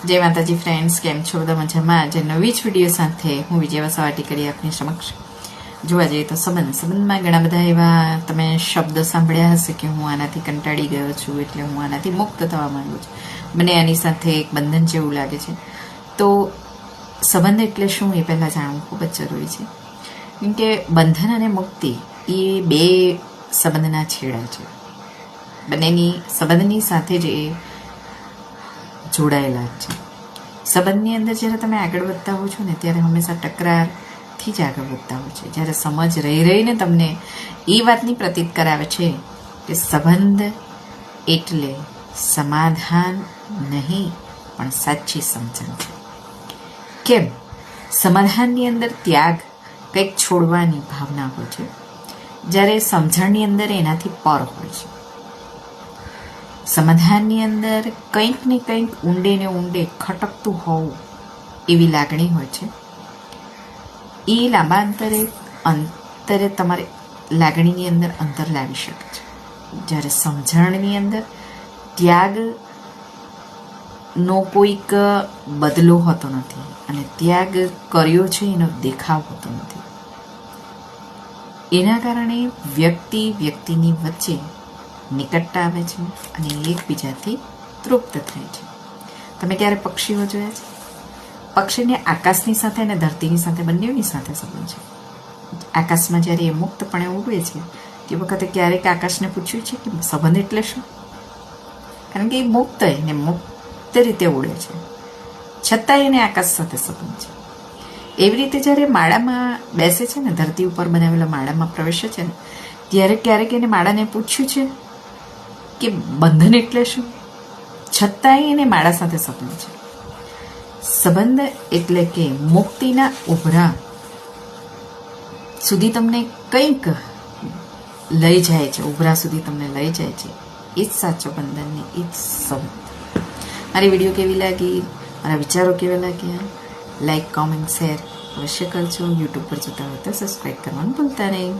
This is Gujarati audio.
જય માતાજી ફ્રેન્ડ્સ, કેમ છો બધા મજામાં? આજે નવી જ વિડીયો સાથે હું વિજય વસાવાટી કરી આપની સમક્ષ. જોવા જઈએ તો સંબંધમાં ઘણા બધા એવા તમે શબ્દો સાંભળ્યા હશે કે હું આનાથી કંટાળી ગયો છું, એટલે હું આનાથી મુક્ત થવા માંગુ છું, મને આની સાથે એક બંધન જેવું લાગે છે. તો સંબંધ એટલે શું એ પહેલાં જાણવું ખૂબ જ જરૂરી છે, કેમ કે બંધન અને મુક્તિ એ બે સંબંધના છેડા છે. બંનેની સંબંધની સાથે જ એ જોડાયેલા છે. સંબંધની અંદર જ્યારે તમે આગળ વધતા હો છો ને, ત્યારે હંમેશા તકરારથી જ આગળ વધતા હોય છે. જ્યારે સમજ રહીને તમને એ વાતની પ્રતીત કરાવે છે કે સંબંધ એટલે સમાધાન નહીં પણ સાચી સમજણ છે. કેમ? સમાધાનની અંદર ત્યાગ, કંઈક છોડવાની ભાવના હોય છે, જ્યારે સમજણની અંદર એનાથી પર હોય છે. સમાધાનની અંદર કંઈક ને કંઈક ઊંડે ને ઊંડે ખટકતું હોવું એવી લાગણી હોય છે. એ લાંબા અંતરે તમારે લાગણીની અંદર અંતર લાવી શકે છે. જ્યારે સમજણની અંદર ત્યાગનો કોઈક બદલો હોતો નથી અને ત્યાગ કર્યો છે એનો દેખાવ હોતો નથી. એના કારણે વ્યક્તિની વચ્ચે નિકટતા આવે છે અને એકબીજાથી તૃપ્ત થાય છે. તમે ક્યારે પક્ષીઓ જોયા છે? પક્ષીને આકાશની સાથે અને ધરતીની સાથે બંનેની સાથે સંબંધ છે. આકાશમાં જ્યારે એ મુક્તપણે ઉડે છે તે વખતે ક્યારેક આકાશને પૂછ્યું છે કે સંબંધ એટલે શું? કારણ કે એ મુક્ત એને મુક્ત રીતે ઉડે છે, છતાં એને આકાશ સાથે સંબંધ છે. એવી રીતે જ્યારે માળામાં બેસે છે ને, ધરતી ઉપર બનાવેલા માળામાં પ્રવેશે છે ને, ત્યારે ક્યારેક એને માળાને પૂછ્યું છે કે બંધન એટલે શું? છતાંય એને માળા સાથે સંબંધ છે. સંબંધ એટલે કે મુક્તિના ઉભરા સુધી તમને કંઈક લઈ જાય છે, ઉભરા સુધી તમને લઈ જાય છે. એ જ સાચો બંધન ને એ જ સંબંધ. મારી વિડીયો કેવી લાગી, મારા વિચારો કેવા લાગ્યા, લાઈક, કોમેન્ટ, શેર અવશ્ય કરજો. યુટ્યુબ પર જોતા હોય તો સબસ્ક્રાઈબ કરવાનું ભૂલતા નહીં.